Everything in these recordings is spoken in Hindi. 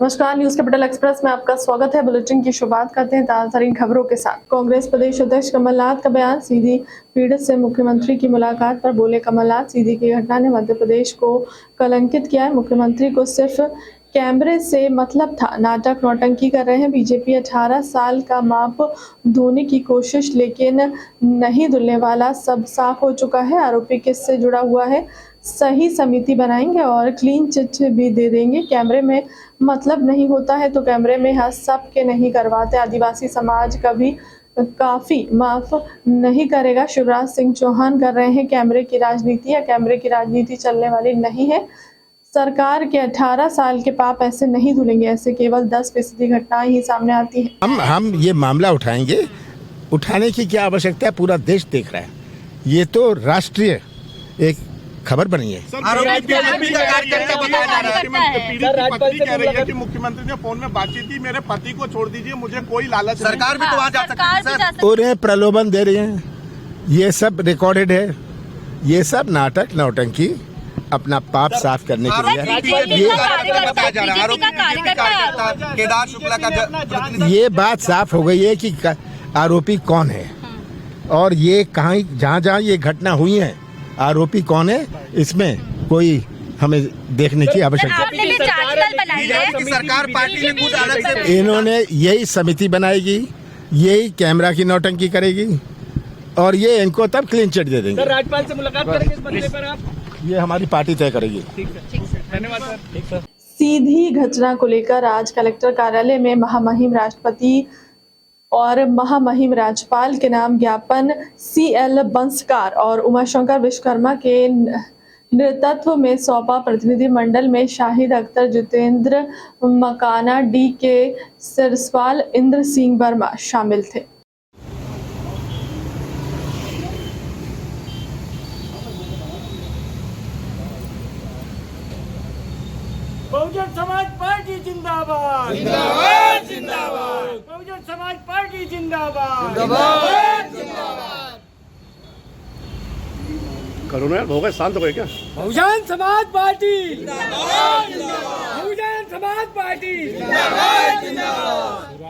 नमस्कार, न्यूज कैपिटल एक्सप्रेस में आपका स्वागत है। बुलेटिन की शुरुआत करते हैं ताज़ा खबरों के साथ। कांग्रेस प्रदेश अध्यक्ष कमलनाथ का बयान। सीधी पीड़ित से मुख्यमंत्री की मुलाकात पर बोले कमलनाथ, सीधी की घटना ने मध्य प्रदेश को कलंकित किया है। मुख्यमंत्री को सिर्फ कैमरे से मतलब था, नाटक नौटंकी कर रहे हैं। बीजेपी 18 साल का माप धोने की कोशिश, लेकिन नहीं धुलने वाला, सब साफ हो चुका है। आरोपी किससे जुड़ा हुआ है, सही समिति बनाएंगे और क्लीन चिट भी दे देंगे। कैमरे में मतलब नहीं होता है तो कैमरे में हंस सबके नहीं करवाते। आदिवासी समाज कभी काफी माफ नहीं करेगा। शिवराज सिंह चौहान कर रहे हैं कैमरे की राजनीति, या कैमरे की राजनीति चलने वाली नहीं है। सरकार के 18 साल के पाप ऐसे नहीं धुलेंगे। ऐसे केवल 10% घटनाएं ही सामने आती हैं। हम ये मामला उठाएंगे। उठाने की क्या आवश्यकता है, पूरा देश देख रहा है। ये तो राष्ट्रीय एक खबर बनी है। मुख्यमंत्री ने फोन में बातचीत की, मेरे पति को छोड़ दीजिए, मुझे कोई लालच। सरकार भी तो वहाँ जा सकती है सर। उन्हें प्रलोभन दे रही हैं, ये सब रिकॉर्डेड है। ये सब नाटक नौटंकी अपना पाप साफ करने के लिए। ये बात साफ हो गई है कि आरोपी कौन है और ये कहाँ जहाँ ये घटना हुई है, आरोपी कौन है, इसमें कोई हमें देखने की आवश्यकता है। सरकार पार्टी ने खुद अलग से इन्होंने यही समिति बनाएगी, यही कैमरा की नौटंकी करेगी और ये इनको तब क्लीन चिट दे देंगे। राज्यपाल से मुलाकात करेंगे इस मसले पर आप? ये हमारी पार्टी तय करेगी। धन्यवाद सर। ठीक सर। सीधी घटना को लेकर आज कलेक्टर कार्यालय में महामहिम राष्ट्रपति और महामहिम राज्यपाल के नाम ज्ञापन CL बंसकार और उमाशंकर विश्वकर्मा के नेतृत्व में सौंपा। प्रतिनिधि मंडल में शाहिद अख्तर, जितेंद्र मकाना, DK सिरसवाल, इंद्र सिंह वर्मा शामिल थे। बहुजन समाज पार्टी जिंदाबाद, जिंदाबाद, जिंदाबाद। बहुजन समाज पार्टी जिंदाबाद, जिंदाबाद, जिंदाबाद। करो ना यार, हो गए, शांत हो गए क्या? बहुजन समाज पार्टी जिंदाबाद, जिंदाबाद। बहुजन समाज पार्टी जिंदाबाद, जिंदाबाद।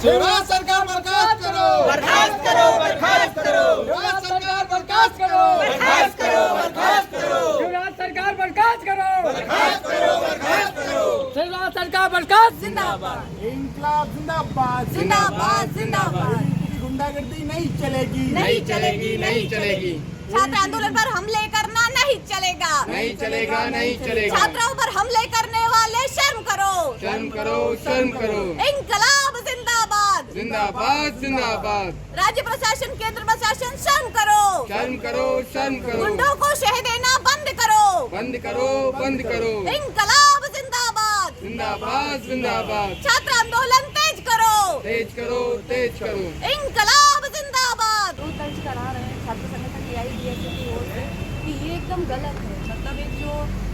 शिवराज सरकार बर्खास्त करो, बर्खास्त करो, बर्खास्त करो। शिवराज सरकार बर्खास्त करो, बर्खास्त करो, बर्खास्त करो। शिवराज सरकार बर्खास्त करो, बर्खास्त करो, बर्खास्त करो। शिवराज सरकार बर्खास्त जिंदाबाद। इंकलाब जिंदाबाद, जिंदाबाद, जिंदाबाद। गुंडागर्दी नहीं चलेगी, नहीं चलेगी, नहीं चलेगी। छात्र आंदोलन पर हमले करना नहीं चलेगा, नहीं चलेगा, नहीं चलेगा। छात्रों पर हमले करने वाले शर्म करो, शर्म करो, शर्म करो। इंकलाब जिंदाबाद, जिंदाबाद, जिंदाबाद। राज्य प्रशासन, केंद्र प्रशासन शर्म करो, शर्म करो, शर्म करो। गुंडों को शह देना बंद करो, बंद करो, बंद करो। इंकलाब जिंदाबाद, जिंदाबाद, जिंदाबाद। छात्र आंदोलन तेज करो, तेज करो, तेज करो। इंकलाब जिंदाबाद। दर्ज करा रहे हैं छात्र संगठन AIDSA की ओर से कि ये एकदम गलत है। मतलब एक जो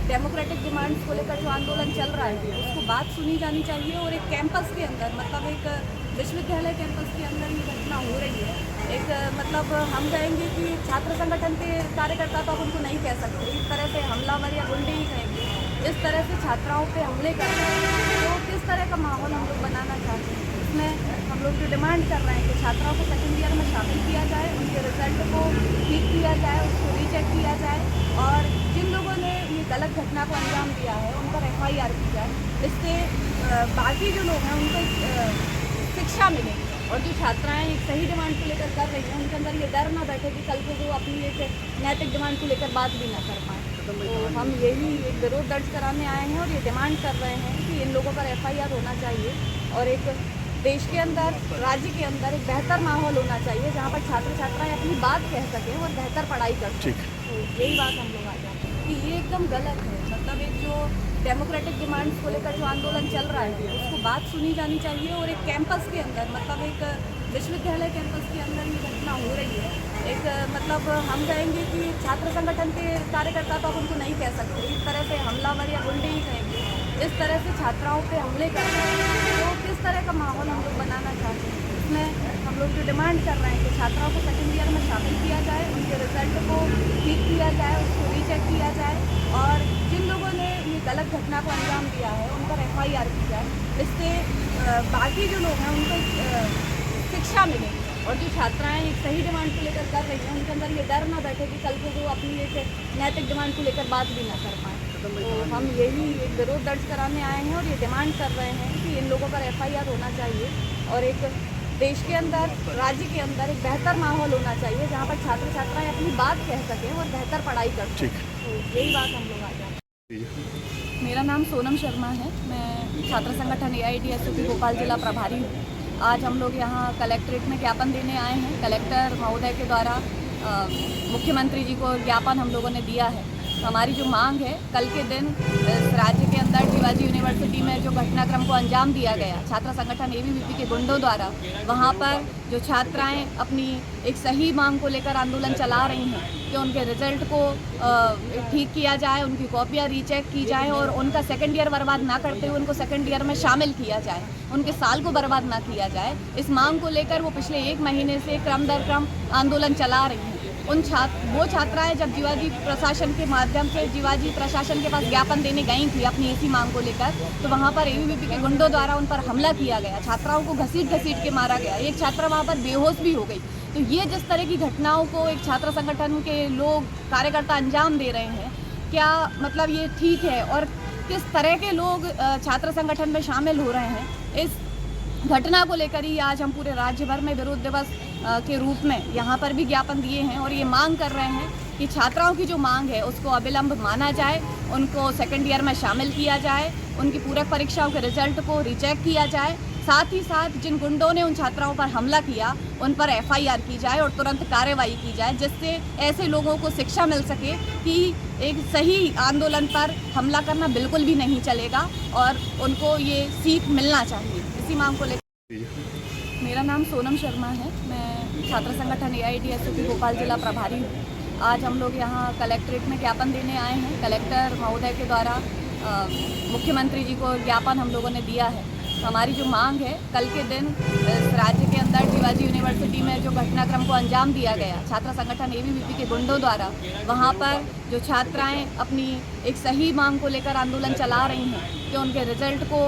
डेमोक्रेटिक डिमांड्स को लेकर जो आंदोलन चल रहा है, उसको बात सुनी जानी चाहिए। और एक कैंपस के अंदर, मतलब एक विश्वविद्यालय कैंपस के अंदर ये घटना हो रही है। एक मतलब हम कहेंगे कि छात्र संगठन के कार्यकर्ता तो आप उनको नहीं कह सकते, इस तरह से हमलावर या गुंडे ही कहेंगे। इस तरह से छात्राओं पे हमले कर रहे हैं, तो किस तरह का माहौल हम लोग बनाना चाहते हैं। इसमें हम लोग जो डिमांड कर रहे हैं कि छात्राओं को सेकेंड ईयर में शामिल किया जाए, उनके रिजल्ट को ठीक किया जाए, उसको रीचेक किया जाए और जिन लोगों ने ये गलत घटना को अंजाम दिया है उन पर FIR की जाए। इससे बाकी जो लोग हैं उनको शिक्षा मिलेगी। और जो छात्राएं एक सही डिमांड को लेकर कर रही हैं, उनके अंदर ये डर ना बैठे कि कल को वो अपनी एक नैतिक डिमांड को लेकर बात भी ना कर पाए। तो हम यही एक विरोध दर्ज कराने आए हैं और ये डिमांड कर रहे हैं कि इन लोगों पर FIR होना चाहिए और एक देश के अंदर, राज्य के अंदर एक बेहतर माहौल होना चाहिए जहाँ पर छात्र छात्राएं अपनी बात कह सकें और बेहतर पढ़ाई कर सकें। तो यही बात हम लोग आ जाते हैं कि ये एकदम गलत है। मतलब एक जो डेमोक्रेटिक डिमांड्स को लेकर जो आंदोलन चल रहा है, उसको बात सुनी जानी चाहिए। और एक कैंपस के अंदर, मतलब एक विश्वविद्यालय कैंपस के अंदर ये घटना हो रही है। एक मतलब हम कहेंगे कि छात्र संगठन के कार्यकर्ता तो आप उनको नहीं कह सकते, इस तरह से हमलावर या गुंडे ही कहेंगे। इस तरह से छात्राओं पे हमले कर रहे हैं, तो किस तरह का माहौल हम लोग बनाना चाहते हैं। इसमें हम लोग जो डिमांड कर रहे हैं कि छात्राओं को सेकेंड ईयर में शामिल किया जाए, उनके रिजल्ट को ठीक किया जाए, उसको रीचेक किया जाए और जिन लोगों ने ये गलत घटना को अंजाम दिया है उन पर FIR FIR की जाए, इससे बाकी जो लोग हैं उनको शिक्षा मिलेगी। और जो छात्राएं एक सही डिमांड को लेकर कर रही हैं, उनके अंदर ये डर ना बैठे कि कल को वो अपनी एक नैतिक डिमांड को लेकर बात भी ना कर पाएँ। तो हम यही एक विरोध दर्ज कराने आए हैं और ये डिमांड कर रहे हैं कि इन लोगों पर FIR होना चाहिए और एक देश के अंदर, राज्य के अंदर एक बेहतर माहौल होना चाहिए जहाँ पर छात्र छात्राएं अपनी बात कह सकें और बेहतर पढ़ाई कर सकें। तो यही बात हम लोग आज हैं। मेरा नाम सोनम शर्मा है, मैं छात्र संगठन AIDSOP भोपाल जिला प्रभारी हूँ। आज हम लोग यहाँ कलेक्ट्रेट में ज्ञापन देने आए हैं। कलेक्टर महोदय के द्वारा मुख्यमंत्री जी को ज्ञापन हम लोगों ने दिया है। हमारी जो मांग है, कल के दिन इस राज्य के अंदर शिवाजी यूनिवर्सिटी में जो घटनाक्रम को अंजाम दिया गया छात्र संगठन ABVP के गुंडों द्वारा, वहाँ पर जो छात्राएं अपनी एक सही मांग को लेकर आंदोलन चला रही हैं कि उनके रिजल्ट को ठीक किया जाए, उनकी कॉपियाँ रीचेक की जाए और उनका सेकेंड ईयर बर्बाद ना करते हुए उनको सेकेंड ईयर में शामिल किया जाए, उनके साल को बर्बाद ना किया जाए। इस मांग को लेकर वो पिछले 1 महीने से क्रम दर क्रम आंदोलन चला रही हैं। वो छात्राएं जब जीवाजी प्रशासन के माध्यम से जीवाजी प्रशासन के पास ज्ञापन देने गई थी अपनी इसी मांग को लेकर, तो वहाँ पर ABVP के गुंडों द्वारा उन पर हमला किया गया, छात्राओं को घसीट के मारा गया, एक छात्रा वहाँ पर बेहोश भी हो गई। तो ये जिस तरह की घटनाओं को एक छात्र संगठन के लोग कार्यकर्ता अंजाम दे रहे हैं, क्या मतलब ये ठीक है और किस तरह के लोग छात्र संगठन में शामिल हो रहे हैं, इस घटना को लेकर ही आज हम पूरे राज्य भर में विरोध दिवस के रूप में यहाँ पर भी ज्ञापन दिए हैं और ये मांग कर रहे हैं कि छात्राओं की जो मांग है उसको अविलंब माना जाए, उनको सेकेंड ईयर में शामिल किया जाए, उनकी पूरक परीक्षाओं के रिजल्ट को रीचेक किया जाए, साथ ही साथ जिन गुंडों ने उन छात्राओं पर हमला किया उन पर FIR की जाए और तुरंत कार्रवाई की जाए, जिससे ऐसे लोगों को शिक्षा मिल सके कि एक सही आंदोलन पर हमला करना बिल्कुल भी नहीं चलेगा और उनको ये सीख मिलना चाहिए। इसी मांग को लेकर मेरा नाम सोनम शर्मा है, मैं छात्र संगठन AIDSOP भोपाल जिला प्रभारी हूँ। आज हम लोग यहाँ कलेक्ट्रेट में ज्ञापन देने आए हैं। कलेक्टर महोदय के द्वारा मुख्यमंत्री जी को ज्ञापन हम लोगों ने दिया है। हमारी जो मांग है, कल के दिन इस राज्य के अंदर शिवाजी यूनिवर्सिटी में जो घटनाक्रम को अंजाम दिया गया छात्र संगठन ABVP के गुंडों द्वारा, वहाँ पर जो छात्राएं अपनी एक सही मांग को लेकर आंदोलन चला रही हैं कि उनके रिजल्ट को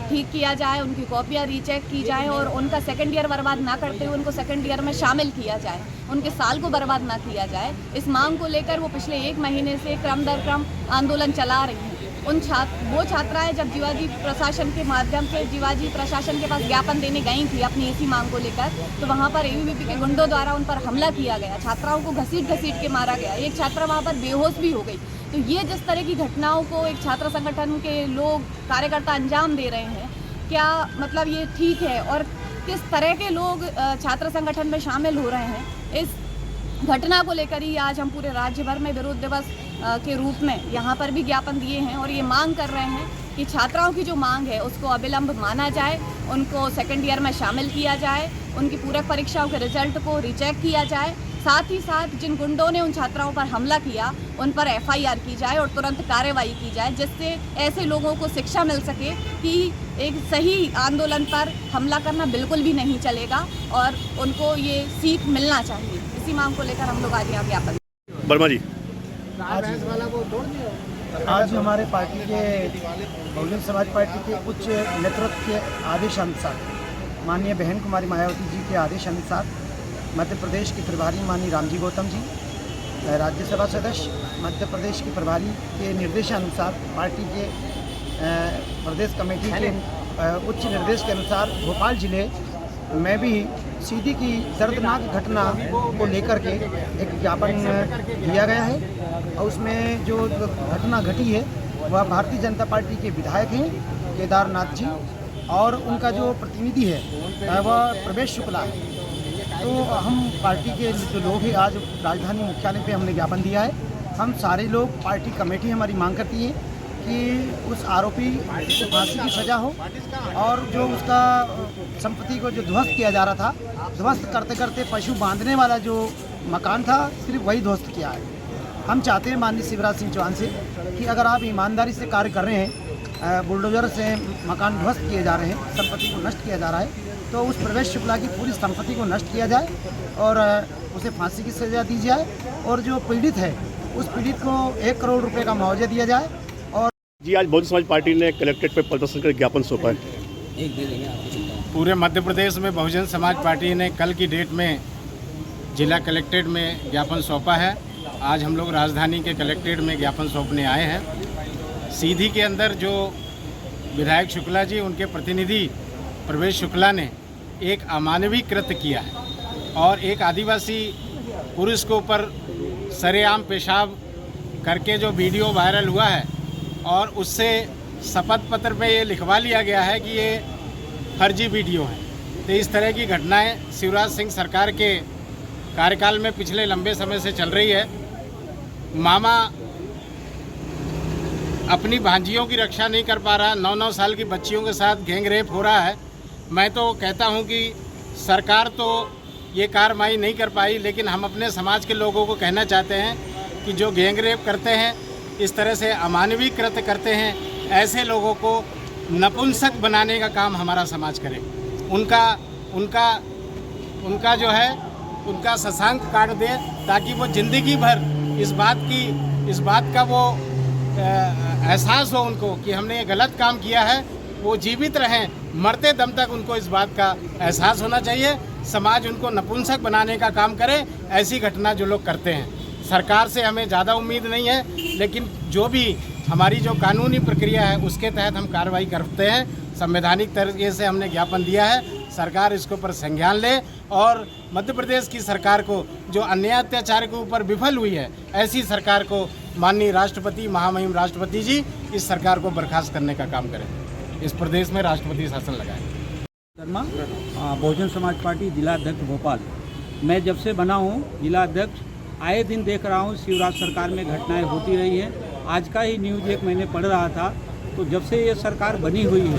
ठीक किया जाए, उनकी कॉपियाँ रीचेक की जाए और उनका सेकेंड ईयर बर्बाद ना करते हुए उनको सेकेंड ईयर में शामिल किया जाए, उनके साल को बर्बाद ना किया जाए। इस मांग को लेकर वो पिछले 1 महीने से क्रम दर क्रम आंदोलन चला रही हैं। वो छात्राएं जब जीवाजी प्रशासन के माध्यम से जीवाजी प्रशासन के पास ज्ञापन देने गई थी अपनी इसी मांग को लेकर, तो वहाँ पर ABVP के गुंडों द्वारा उन पर हमला किया गया, छात्राओं को घसीट के मारा गया, एक छात्रा वहाँ पर बेहोश भी हो गई। तो ये जिस तरह की घटनाओं को एक छात्र संगठन के लोग कार्यकर्ता अंजाम दे रहे हैं, क्या मतलब ये ठीक है और किस तरह के लोग छात्र संगठन में शामिल हो रहे हैं, इस घटना को लेकर ही आज हम पूरे राज्य भर में विरोध दिवस के रूप में यहाँ पर भी ज्ञापन दिए हैं और ये मांग कर रहे हैं कि छात्राओं की जो मांग है उसको अविलंब माना जाए, उनको सेकेंड ईयर में शामिल किया जाए, उनकी पूरक परीक्षाओं के रिजल्ट को रीचेक किया जाए, साथ ही साथ जिन गुंडों ने उन छात्राओं पर हमला किया उन पर FIR की जाए और तुरंत कार्रवाई की जाए, जिससे ऐसे लोगों को शिक्षा मिल सके कि एक सही आंदोलन पर हमला करना बिल्कुल भी नहीं चलेगा और उनको ये सीख मिलना चाहिए। इसी मांग को लेकर हम लोग आज यहाँ ज्ञापन। वर्मा जी, आज हमारे पार्टी के बहुजन समाज पार्टी के उच्च नेतृत्व के आदेशानुसार, माननीय बहन कुमारी मायावती जी के आदेश अनुसार, मध्य प्रदेश के प्रभारी माननीय रामजी गौतम जी, राज्यसभा सदस्य मध्य प्रदेश के प्रभारी के निर्देशानुसार, पार्टी के प्रदेश कमेटी के उच्च निर्देश के अनुसार भोपाल जिले में भी सीधी की दर्दनाक घटना को लेकर के एक ज्ञापन दिया गया है और उसमें जो घटना घटी है वह भारतीय जनता पार्टी के विधायक हैं केदारनाथ जी और उनका जो प्रतिनिधि है वह प्रवेश शुक्ला है। तो हम पार्टी के जो लोग हैं आज राजधानी मुख्यालय पे हमने ज्ञापन दिया है। हम सारे लोग, पार्टी कमेटी हमारी मांग करती है कि उस आरोपी को फांसी की सज़ा हो और जो उसका संपत्ति को जो ध्वस्त किया जा रहा था, ध्वस्त करते करते पशु बांधने वाला जो मकान था सिर्फ वही ध्वस्त किया है। हम चाहते हैं माननीय शिवराज सिंह चौहान से कि अगर आप ईमानदारी से कार्य कर रहे हैं, बुलडोजर से मकान ध्वस्त किए जा रहे हैं, संपत्ति को नष्ट किया जा रहा है, तो उस प्रवेश शुक्ला की पूरी संपत्ति को नष्ट किया जाए और उसे फांसी की सज़ा दी जाए और जो पीड़ित है उस पीड़ित को 1 करोड़ रुपए का मुआवजा दिया जाए। जी आज बहुजन समाज पार्टी ने कलेक्ट्रेट पे प्रदर्शन कर ज्ञापन सौंपा है। पूरे मध्य प्रदेश में बहुजन समाज पार्टी ने कल की डेट में जिला कलेक्ट्रेट में ज्ञापन सौंपा है। आज हम लोग राजधानी के कलेक्ट्रेट में ज्ञापन सौंपने आए हैं। सीधी के अंदर जो विधायक शुक्ला जी, उनके प्रतिनिधि प्रवेश शुक्ला ने एक अमानवीय कृत्य किया है और एक आदिवासी पुरुष के ऊपर सरेआम पेशाब करके जो वीडियो वायरल हुआ है और उससे शपथ पत्र में ये लिखवा लिया गया है कि ये फर्जी वीडियो है। तो इस तरह की घटनाएं शिवराज सिंह सरकार के कार्यकाल में पिछले लंबे समय से चल रही है। मामा अपनी भांजियों की रक्षा नहीं कर पा रहा, 9-9 साल की बच्चियों के साथ गैंग रेप हो रहा है। मैं तो कहता हूं कि सरकार तो ये कार्रवाई नहीं कर पाई, लेकिन हम अपने समाज के लोगों को कहना चाहते हैं कि जो गैंग रेप करते हैं, इस तरह से अमानवीय कृत्य करते हैं, ऐसे लोगों को नपुंसक बनाने का काम हमारा समाज करे। उनका जो है उनका शशांक काट दे, ताकि वो जिंदगी भर इस बात का वो एहसास हो उनको कि हमने ये गलत काम किया है। वो जीवित रहें, मरते दम तक उनको इस बात का एहसास होना चाहिए। समाज उनको नपुंसक बनाने का काम करे, ऐसी घटना जो लोग करते हैं। सरकार से हमें ज़्यादा उम्मीद नहीं है, लेकिन जो भी हमारी जो कानूनी प्रक्रिया है उसके तहत हम कार्रवाई करते हैं। संवैधानिक तरीके से हमने ज्ञापन दिया है, सरकार इसके ऊपर संज्ञान ले और मध्य प्रदेश की सरकार को जो अन्याय अत्याचार के ऊपर विफल हुई है, ऐसी सरकार को माननीय राष्ट्रपति, महामहिम राष्ट्रपति जी इस सरकार को बर्खास्त करने का काम करें। इस प्रदेश में राष्ट्रपति शासन लगाएं। शर्मा, बहुजन समाज पार्टी जिला अध्यक्ष भोपाल। मैं जब से बना हूँ जिला अध्यक्ष, आए दिन देख रहा हूँ शिवराज सरकार में घटनाएं होती रही हैं। आज का ही न्यूज़ एक मैंने पढ़ रहा था, तो जब से ये सरकार बनी हुई है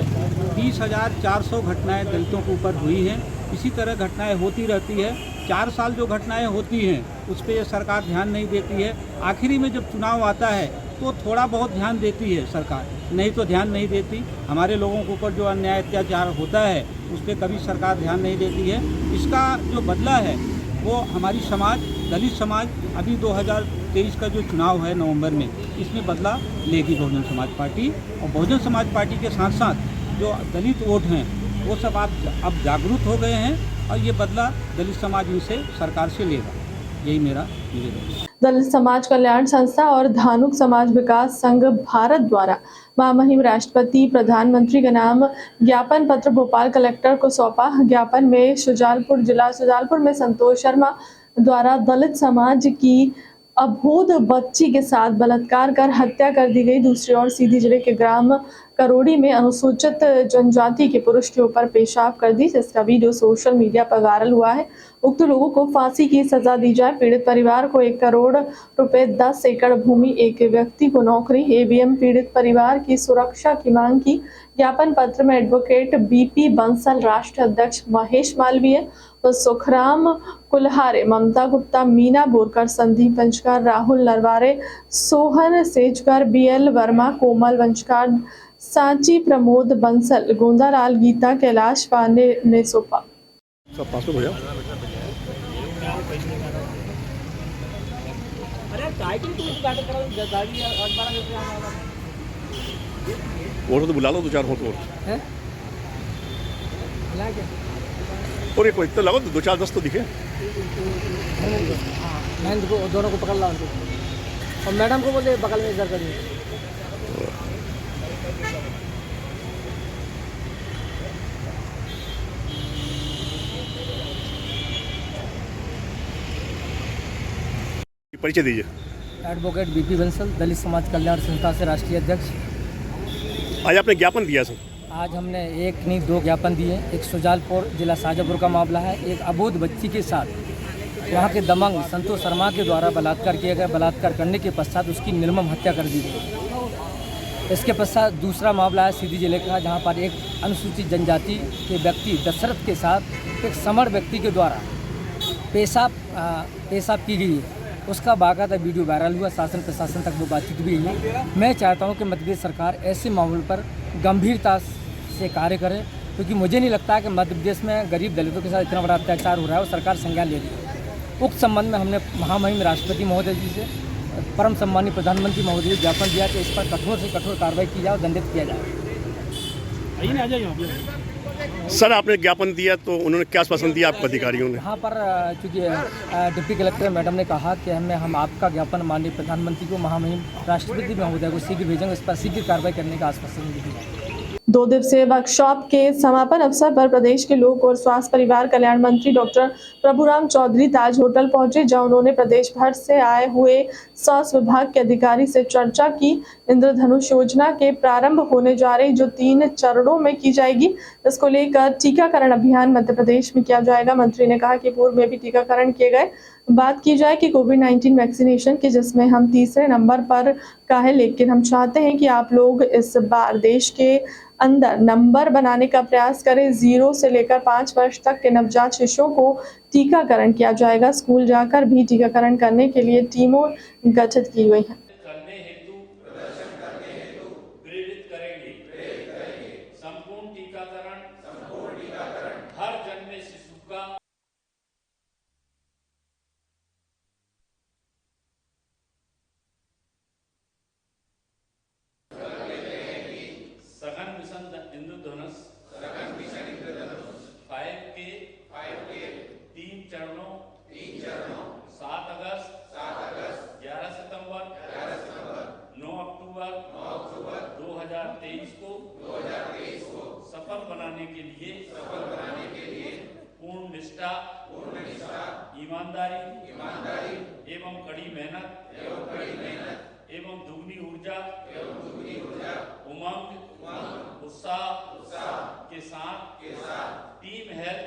30,400 घटनाएं दलितों के ऊपर हुई हैं। इसी तरह घटनाएं होती रहती है। 4 साल जो घटनाएं होती हैं उस पर ये सरकार ध्यान नहीं देती है। आखिरी में जब चुनाव आता है तो थोड़ा बहुत ध्यान देती है सरकार, नहीं तो ध्यान नहीं देती। हमारे लोगों के ऊपर जो अन्याय अत्याचार होता है उस पर कभी सरकार ध्यान नहीं देती है। इसका जो बदला है वो हमारी समाज, दलित समाज, अभी 2023 का जो चुनाव है नवंबर में, इसमें बदला लेगी बहुजन समाज पार्टी। और बहुजन समाज पार्टी के साथ साथ जो दलित वोट हैं वो सब अब जागरूक हो गए हैं और ये बदला दलित समाज इनसे सरकार से लेगा। यही मेरा निवेदन है। दलित समाज कल्याण संस्था और धानुक समाज विकास संघ भारत द्वारा महामहिम राष्ट्रपति प्रधानमंत्री के नाम ज्ञापन पत्र भोपाल कलेक्टर को सौंपा। ज्ञापन में शुजालपुर में संतोष शर्मा द्वारा दलित समाज की अबोध बच्ची के साथ बलात्कार कर हत्या कर दी गई। दूसरी ओर सीधी जिले के ग्राम करोड़ी में अनुसूचित जनजाति के पुरुष के ऊपर पेशाब कर दी, जिसका वीडियो सोशल मीडिया पर वायरल हुआ है। उक्त लोगों को फांसी की सजा दी जाए। पीड़ित परिवार को 1 करोड़ रुपए, 10 एकड़ भूमि, एक व्यक्ति को नौकरी, एवीएम। पीड़ित परिवार की सुरक्षा की मांग की। ज्ञापन पत्र में एडवोकेट बीपी बंसल, राष्ट्रीय अध्यक्ष महेश मालवीय, सुखराम कुल्हारे, ममता गुप्ता, मीना बोरकर, संदीप वंचकार, राहुल नरवारे, सोहन सेजकर, बीएल वर्मा, कोमल वंचकार, सांची प्रमोद बंसल, गोंदालाल, गीता, कैलाश पांडे ने सौंपा। सब पास हो गया। और तो बुला लो 2-4 फोटो और एक इतना लगो 2-4-10 तो दिखे। महेंद्र को दोनों को पकड़ ला और मैडम को बोले बगल में इधर करिए। परिचय दीजिए। एडवोकेट बीपी बंसल, दलित समाज कल्याण संस्था से राष्ट्रीय अध्यक्ष। आज आपने ज्ञापन दिया सर? आज हमने 1 नहीं 2 ज्ञापन दिए। एक शुजालपुर जिला शाजापुर का मामला है। एक अबोध बच्ची के साथ वहाँ के दबंग संतोष शर्मा के द्वारा बलात्कार किया गया। बलात्कार करने के पश्चात उसकी निर्मम हत्या कर दी गई। इसके पश्चात दूसरा मामला है सीधी जिले का, जहाँ पर एक अनुसूचित जनजाति के व्यक्ति दशरथ के साथ एक समर व्यक्ति के द्वारा पेशाब की गई है। उसका बाकायदा वीडियो वायरल हुआ, शासन प्रशासन तक वो बातचीत भी हुई। मैं चाहता हूं कि मध्य प्रदेश सरकार ऐसे मामलों पर गंभीरता से कार्य करे, क्योंकि मुझे नहीं लगता कि मध्य प्रदेश में गरीब दलितों के साथ इतना बड़ा अत्याचार हो रहा है और सरकार संज्ञान ले रही है। उक्त संबंध में हमने महामहिम राष्ट्रपति महोदय जी से परम सम्मानीय प्रधानमंत्री महोदय ने ज्ञापन दिया कि इस पर कठोर से कठोर कार्रवाई की जाए और दंडित किया जाए। सर आपने ज्ञापन दिया तो उन्होंने क्या आश्वासन दिया आपको अधिकारियों ने? यहाँ पर चूँकि डिप्टी कलेक्टर मैडम ने कहा कि हम आपका ज्ञापन माननीय प्रधानमंत्री को, महामहिम राष्ट्रपति महोदय को शीघ्र भेजेंगे, इस पर शीघ्र कार्रवाई करने का आश्वासन दिया। 2 दिवसीय वर्कशॉप के समापन अवसर पर प्रदेश के लोक और स्वास्थ्य परिवार कल्याण मंत्री डॉक्टर प्रभुराम चौधरी ताज होटल पहुंचे, जहां उन्होंने प्रदेश भर से आए हुए स्वास्थ्य विभाग के अधिकारी से चर्चा की। इंद्रधनुष योजना के प्रारंभ होने जा रही जो 3 चरणों में की जाएगी, इसको लेकर टीकाकरण अभियान मध्य प्रदेश में किया जाएगा। मंत्री ने कहा कि पूर्व में भी टीकाकरण किए गए। बात की जाए कि कोविड-19 वैक्सीनेशन की, जिसमें हम तीसरे नंबर पर का है, लेकिन हम चाहते हैं कि आप लोग इस बार देश के अंदर नंबर बनाने का प्रयास करें। 0 से लेकर 5 वर्ष तक के नवजात शिशुओं को टीकाकरण किया जाएगा। स्कूल जाकर भी टीकाकरण करने के लिए टीमों गठित की गई हैं। प्रेरित करेंगे संपूर्ण टीकाकरण हर जन्मे शिशु का सघन मिशन इंद्रधनुष 5 के 3 चरणों 7 अगस्त 11 सितंबर 9 अक्टूबर 2023 को सफल बनाने के लिए पूर्ण निष्ठा ईमानदारी एवं कड़ी मेहनत एवं दुगनी ऊर्जा उमंग उत्साह के साथ टीम हेल्थ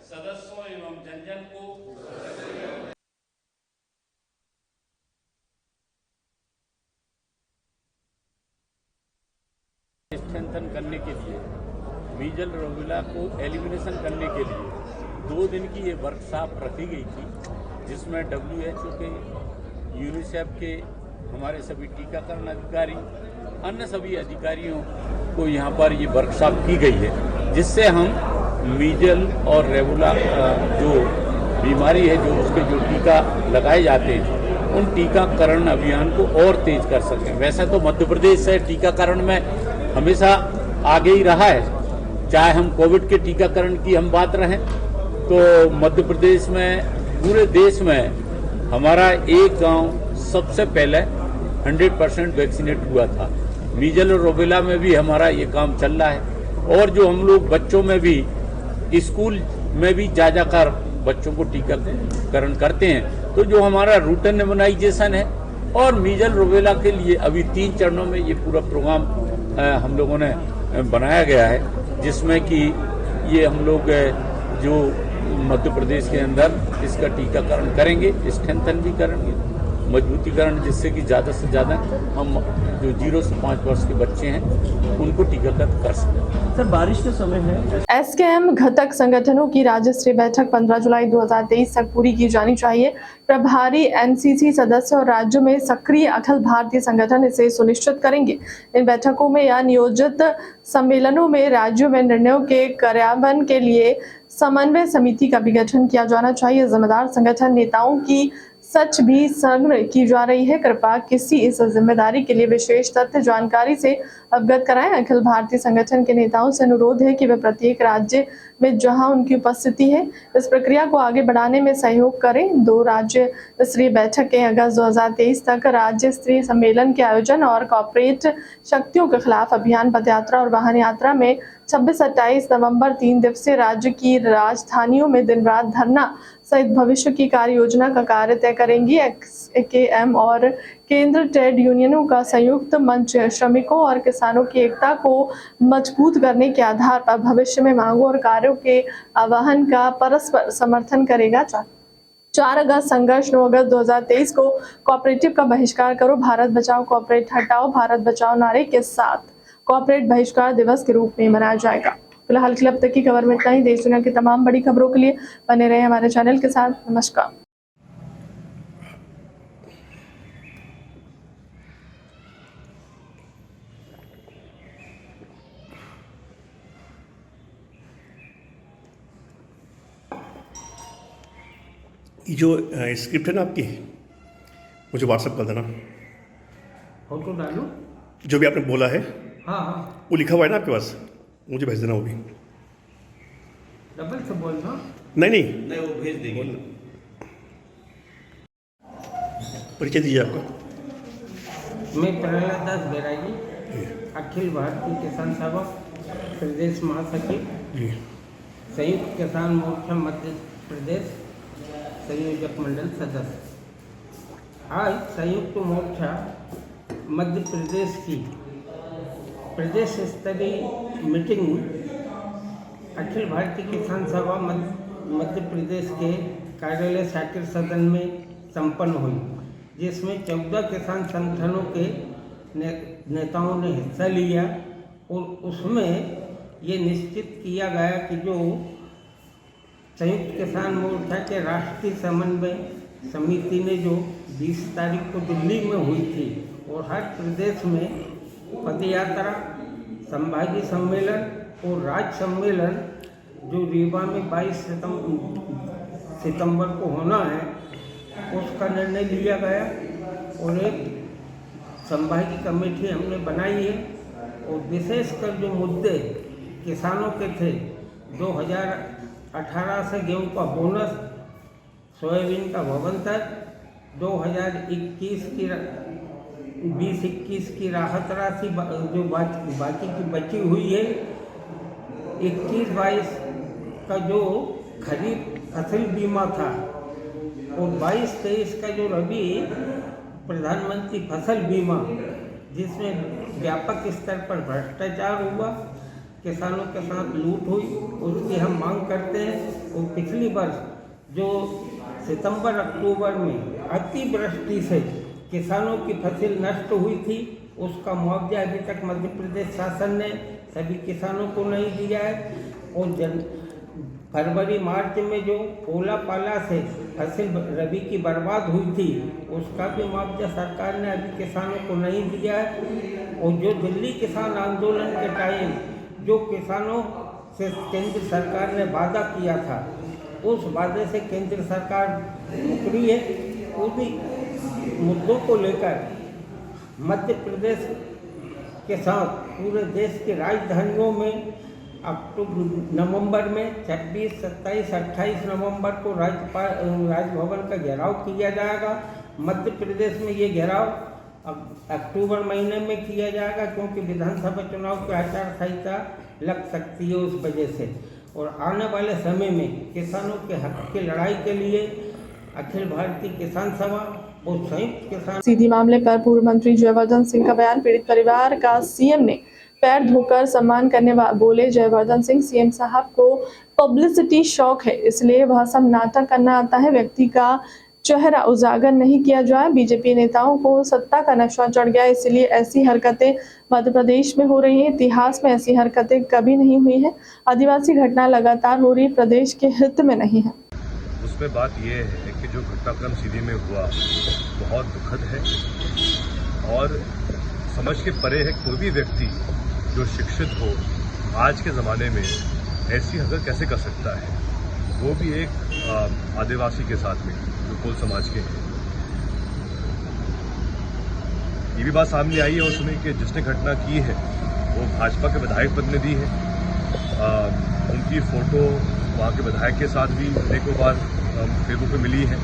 सदस्यों एवं जन को स्ट्रेंथन करने के लिए, मीजल रूबेला को एलिमिनेशन करने के लिए 2 दिन की ये वर्कशॉप रखी गई थी, जिसमें WHO के, यूनिसेफ के, हमारे सभी टीकाकरण अधिकारी, अन्य सभी अधिकारियों को यहाँ पर ये वर्कशॉप की गई है, जिससे हम मीजल और रूबेला जो बीमारी है, जो उसके जो टीका लगाए जाते हैं, उन टीकाकरण अभियान को और तेज कर सकें। वैसे तो मध्य प्रदेश से टीकाकरण में हमेशा आगे ही रहा है, चाहे हम कोविड के टीकाकरण की हम बात रहें तो मध्य प्रदेश में, पूरे देश में हमारा एक गांव सबसे पहले 100% वैक्सीनेट हुआ था। मीजल और रूबेला में भी हमारा ये काम चल रहा है, और जो हम लोग बच्चों में भी, स्कूल में भी जाकर बच्चों को टीकाकरण करते हैं, तो जो हमारा रूटीन इम्यूनाइजेशन है, और मीजल रूबेला के लिए अभी 3 चरणों में ये पूरा प्रोग्राम हम लोगों ने बनाया गया है, जिसमें कि ये हम लोग जो मध्य प्रदेश के अंदर इसका टीकाकरण करेंगे, स्ट्रेंथन भी करेंगे, मजबूतीकरण, जिससे कि ज़्यादा से ज़्यादा हम जो 0 से 5 वर्ष के बच्चे हैं उनको टीकाकरण कर सकें। सर बारिश के समय है, एसकेएम घटक संगठनों की राज्य स्तरीय बैठक 15 जुलाई 2023 तक पूरी की जानी चाहिए। प्रभारी एनसीसी सदस्य और राज्यों में सक्रिय अखिल भारतीय संगठन इसे सुनिश्चित करेंगे। इन बैठकों में या नियोजित सम्मेलनों में राज्यों में निर्णयों के कार्यान्वयन के लिए समन्वय समिति का भी गठन किया जाना चाहिए। जिम्मेदार संगठन नेताओं की सच भी संग्रह की जा रही है। कृपया किसी इस जिम्मेदारी के लिए विशेष तथ्य जानकारी से अवगत कराएं। अखिल भारतीय संगठन के नेताओं से अनुरोध है कि वे प्रत्येक राज्य में जहां उनकी उपस्थिति है, इस प्रक्रिया को आगे बढ़ाने में सहयोग करें। 2 राज्य स्तरीय बैठकें अगस्त 2023 तक राज्य स्तरीय सम्मेलन के आयोजन और कॉर्पोरेट शक्तियों के खिलाफ अभियान, पदयात्रा और वाहन यात्रा में 26-28 नवंबर 3 दिवसीय राज्य की राजधानियों में दिन रात धरना सहित भविष्य की कार्य योजना का कार्य तय करेंगी। एसकेएम और केंद्र ट्रेड यूनियनों का संयुक्त मंच श्रमिकों और किसानों की एकता को मजबूत करने के आधार पर भविष्य में मांगों और कार्यों के आह्वान का परस्पर समर्थन करेगा। 4 अगस्त संघर्ष 9 अगस्त 2023 को कोऑपरेटिव का बहिष्कार करो, भारत बचाओ कोऑपरेट हटाओ, भारत बचाओ नारे के साथ कोऑपरेट बहिष्कार दिवस के रूप में मनाया जाएगा। फिलहाल क्लब तक की खबर में इतना ही। देश दुनिया की तमाम बड़ी खबरों के लिए बने रहे हमारे चैनल के साथ। नमस्कार। जो स्क्रिप्ट है ना आपकी, मुझे व्हाट्सएप कर देना, फोटो डालूं? जो भी आपने बोला है। हाँ हाँ, वो लिखा हुआ है ना आपके पास, मुझे भेज देना वो भी। डबल से बोल दो। नहीं, वो भेज देंगे। परिचय दीजिए आपका। मैं प्रहलाद दास बैरागी, अखिल भारतीय किसान सभा प्रदेश महासचिव, जी। संयुक्त किसान मोर्चा मध्य प्रदेश संयोजक मंडल सदस्य। आज संयुक्त मोर्चा मध्य प्रदेश की प्रदेश स्तरीय मीटिंग अखिल भारतीय किसान सभा मध्य प्रदेश के कार्यालय शाकिर सदन में संपन्न हुई, जिसमें 14 किसान संगठनों के नेताओं ने हिस्सा लिया और उसमें ये निश्चित किया गया कि जो संयुक्त किसान मोर्चा के राष्ट्रीय समन्वय समिति ने जो 20 तारीख को दिल्ली में हुई थी और हर प्रदेश में पदयात्रा, संभागीय सम्मेलन और राज्य सम्मेलन जो रीवा में 22 सितंबर को होना है, उसका निर्णय लिया गया और एक संभागीय कमेटी हमने बनाई है। और विशेषकर जो मुद्दे किसानों के थे, 2018 से गेहूं का बोनस, सोयाबीन का भवंतर, 2021 की 20-21 की राहत राशि जो बाकी की बची हुई है, 21-22 का जो खरीफ फसल बीमा था और 22-23 का जो रबी प्रधानमंत्री फसल बीमा, जिसमें व्यापक स्तर पर भ्रष्टाचार हुआ, किसानों के साथ लूट हुई, उसकी हम मांग करते हैं। और पिछली वर्ष जो सितंबर अक्टूबर में अतिवृष्टि से किसानों की फसल नष्ट हुई थी, उसका मुआवजा अभी तक मध्य प्रदेश शासन ने सभी किसानों को नहीं दिया है। और फरवरी मार्च में जो ओला पाला से फसल रबी की बर्बाद हुई थी, उसका भी मुआवजा सरकार ने अभी किसानों को नहीं दिया है। और जो दिल्ली किसान आंदोलन के टाइम जो किसानों से केंद्र सरकार ने वादा किया था, उस वादे से केंद्र सरकार मुकरी है। उसी मुद्दों को लेकर मध्य प्रदेश के साथ पूरे देश की राजधानियों में नवंबर में 26, 27, 28 नवंबर को राजभवन का घेराव किया जाएगा। मध्य प्रदेश में ये घेराव अक्टूबर महीने में किया जाएगा, क्योंकि विधानसभा चुनाव की आचार संहिता लग सकती है उस वजह से। और आने वाले समय में किसानों के हक की लड़ाई के लिए अखिल भारतीय किसान सभा और संयुक्त किसान सीधी मामले पर पूर्व मंत्री जयवर्धन सिंह का बयान। पीड़ित परिवार का सीएम ने पैर धोकर सम्मान करने बोले जयवर्धन सिंह, सीएम साहब को पब्लिसिटी शौक है, इसलिए वह सब नाटक करना आता है। व्यक्ति का चेहरा उजागर नहीं किया जाए। बीजेपी नेताओं को सत्ता का नशा चढ़ गया, इसलिए ऐसी हरकतें मध्य प्रदेश में हो रही हैं। इतिहास में ऐसी हरकतें कभी नहीं हुई हैं। आदिवासी घटना लगातार हो रही, प्रदेश के हित में नहीं है। उसमें बात यह है कि जो घटनाक्रम सीधी में हुआ बहुत दुखद है और समझ के परे है। कोई भी व्यक्ति जो शिक्षित हो आज के ज़माने में ऐसी हरकत कैसे कर सकता है, वो भी एक आदिवासी के साथ में जो कोल समाज के हैं। ये भी बात सामने आई है उसमें कि जिसने घटना की है वो भाजपा के विधायक प्रतिनिधि है। उनकी फ़ोटो वहाँ के विधायक के साथ भी एक बार फेसबुक पे मिली है।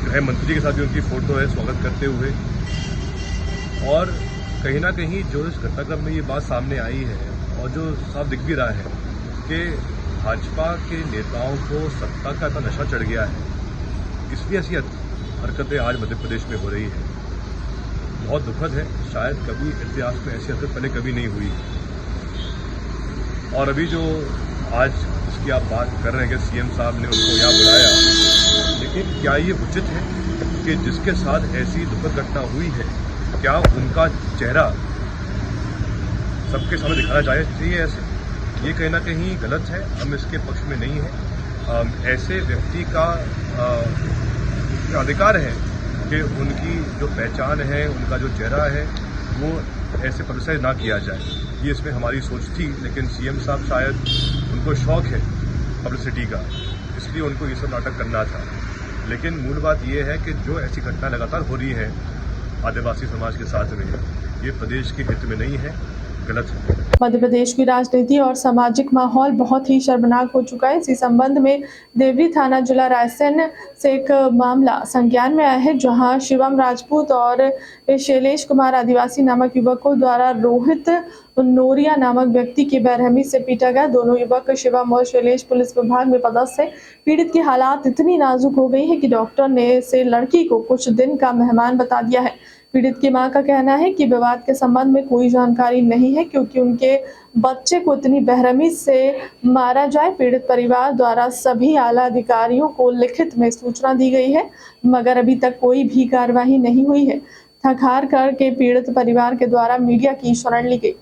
गृह मंत्री के साथ भी उनकी फ़ोटो है स्वागत करते हुए। और कहीं ना कहीं जो इस घटनाक्रम में ये बात सामने आई है और जो साफ दिख भी रहा है कि भाजपा के नेताओं को सत्ता का इतना नशा चढ़ गया है, इसलिए ऐसी हरकतें आज मध्य प्रदेश में हो रही है। बहुत दुखद है, शायद कभी इतिहास में ऐसी हरकत पहले कभी नहीं हुई। और अभी जो आज इसकी आप बात कर रहे हैं कि सीएम साहब ने उनको यहाँ बुलाया, लेकिन क्या ये उचित है कि जिसके साथ ऐसी दुखद घटना हुई है, क्या उनका चेहरा सबके सामने दिखाना चाहिए ऐसे? ये कहीं ना कहीं गलत है, हम इसके पक्ष में नहीं हैं। ऐसे व्यक्ति का अधिकार है कि उनकी जो पहचान है, उनका जो चेहरा है, वो ऐसे पब्लिसाइज ना किया जाए। ये इसमें हमारी सोच थी, लेकिन सीएम साहब शायद उनको शौक है पब्लिसिटी का, इसलिए उनको ये सब नाटक करना था। लेकिन मूल बात यह है कि जो ऐसी घटना लगातार हो रही है आदिवासी समाज के साथ में, ये प्रदेश के हित में नहीं है, गलत है। मध्य प्रदेश की राजनीति और सामाजिक माहौल बहुत ही शर्मनाक हो चुका है। इसी संबंध में देवरी थाना जिला रायसेन से एक मामला संज्ञान में आया है, जहां शिवम राजपूत और शैलेश कुमार आदिवासी नामक युवकों द्वारा रोहित नोरिया नामक व्यक्ति की बेरहमी से पीटा गया। दोनों युवक शिवम और शैलेश पुलिस विभाग में पदस्थ है। पीड़ित की हालात इतनी नाजुक हो गई है कि डॉक्टर ने इसे लड़की को कुछ दिन का मेहमान बता दिया है। पीड़ित की मां का कहना है कि विवाद के संबंध में कोई जानकारी नहीं है, क्योंकि उनके बच्चे को इतनी बेरहमी से मारा जाए। पीड़ित परिवार द्वारा सभी आला अधिकारियों को लिखित में सूचना दी गई है, मगर अभी तक कोई भी कार्रवाई नहीं हुई है। थक-हार करके पीड़ित परिवार के द्वारा मीडिया की शरण ली गई।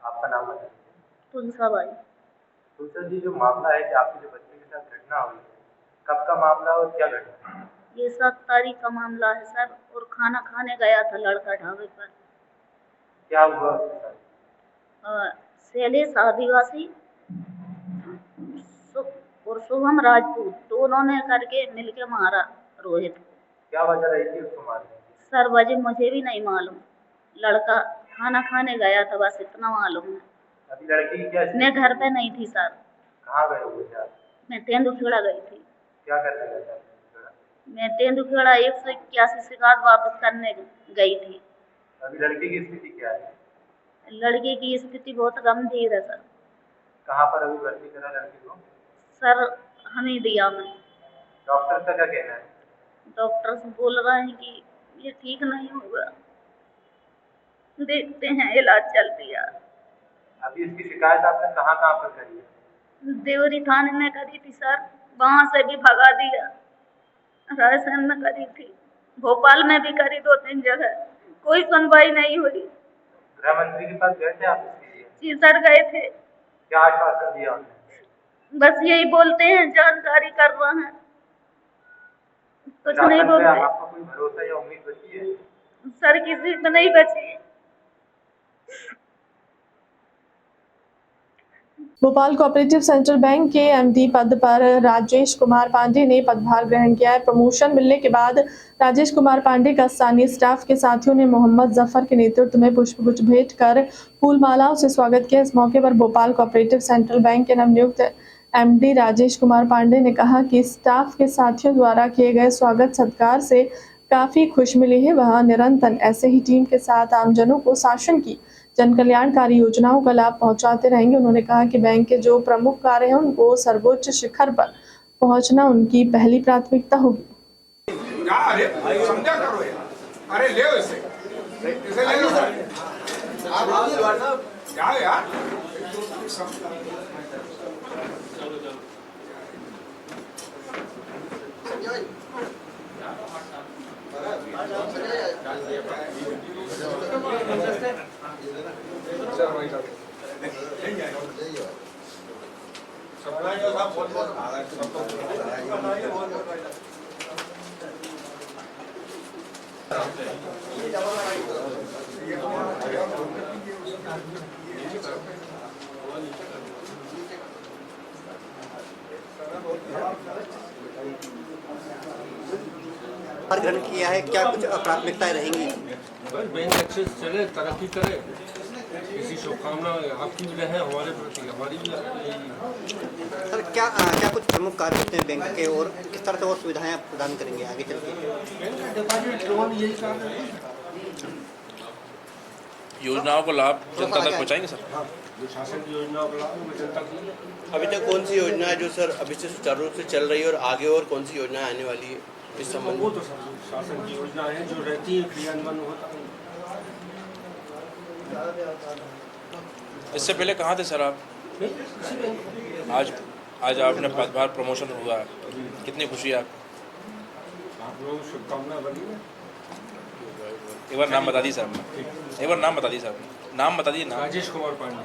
आपका नाम बताइए। तुलसा बाई। तुलसा जी, जो मामला है कि आपके जो बच्चे के साथ घटना हुई, कब का मामला और क्या घटना? ये 7 तारीख का मामला है सर, और खाना खाने गया था लड़का ढाबे पर। क्या हुआ उसके साथ? शैलेश आदिवासी और शुभम राजपूत दोनों ने करके मिलके मारा रोहित को। क्या वजह रही थी उसको मारने की? सर वजह मुझे भी नहीं मालूम, लड़का खाना खाने गया था, बस इतना मालूम है। अभी लड़की की क्या? मैं घर पे नहीं थी सर। कहाँ गए हुए थे आप? मैं तेंदुखेड़ा गई थी। क्या करने गए थे? मैं तेंदुखेड़ा 181 शिकायत वापस करने गई थी। अभी लड़की की स्थिति क्या है? लड़के की स्थिति बहुत गंभीर है सर। कहाँ पर अभी भर्ती करा लड़की को? सर हमें दिया में। डॉक्टर का क्या कहना है? डॉक्टर बोल रहे हैं कि ये ठीक नहीं होगा, देखते हैं, इलाज चल दिया। अभी इसकी शिकायत आपने कहाँ कहाँ पर करी है? देवरी थाने में करी थी सर, वहाँ से भी भगा दिया। रायसेन में करी थी, भोपाल में भी करी, 2-3 जगह, कोई सुनवाई नहीं हुई। गृह मंत्री के पास गए थे आप इसके लिए? जी सर गए थे। क्या आश्वासन दिया उन्होंने? बस यही बोलते हैं जानकारी कर रहे हैं, कुछ नहीं बोलते। आपको कोई भरोसा या उम्मीद बची है? सर किसी पे नहीं बची। भोपाल कोऑपरेटिव सेंट्रल बैंक के एमडी पद पर राजेश कुमार पांडे ने पदभार ग्रहण किया है। प्रमोशन मिलने के बाद राजेश कुमार पांडे का स्थानीय स्टाफ के साथियों ने मोहम्मद जफर के नेतृत्व में पुष्पगुच्छ भेंट कर फूल मालाओं से स्वागत किया। इस मौके पर भोपाल कोऑपरेटिव सेंट्रल बैंक के नवनियुक्त एमडी राजेश कुमार पांडे ने कहा कि स्टाफ के साथियों द्वारा किए गए स्वागत सत्कार से काफी खुश मिली है। वह निरंतर ऐसे ही टीम के साथ आमजनों को शासन की जन कल्याणकारी योजनाओं का लाभ पहुंचाते रहेंगे। उन्होंने कहा कि बैंक के जो प्रमुख कार्य हैं उनको सर्वोच्च शिखर पर पहुंचना उनकी पहली प्राथमिकता होगी। अरे समझा करो यार, अरे ले इसे ले लो क्या यार। ग्रहण किया है, क्या कुछ प्राथमिकताएं रहेंगी? बस बैंक अच्छे से चले, तरक्की करे, इसी शुभकामना आपकी भी रहे, हमारे प्रति हमारी भी। सर क्या क्या कुछ प्रमुख कार्य होते हैं बैंक के, और किस तरह से और सुविधाएं प्रदान करेंगे आगे चल के? योजनाओं का लाभ जनता तक पहुँचाएंगे सर। जो शासन की योजनाओं का लाभ जनता को। अभी तक कौन सी योजना है जो सर अभी से सुचारू रूप से चल रही है, और आगे और कौन सी योजना आने वाली है इस संबंध? वो तो शासन की योजना है जो रहती है, क्रियान्वयन होता है। इससे पहले कहाँ थे सर आप? आज आपने पदभार प्रमोशन हुआ, कितनी खुशी है आप लोग शुभकामना बनी है। एक बार नाम बता दी सर, एक बार नाम बता दी सर, नाम बता दिए। राजेश कुमार पांडे।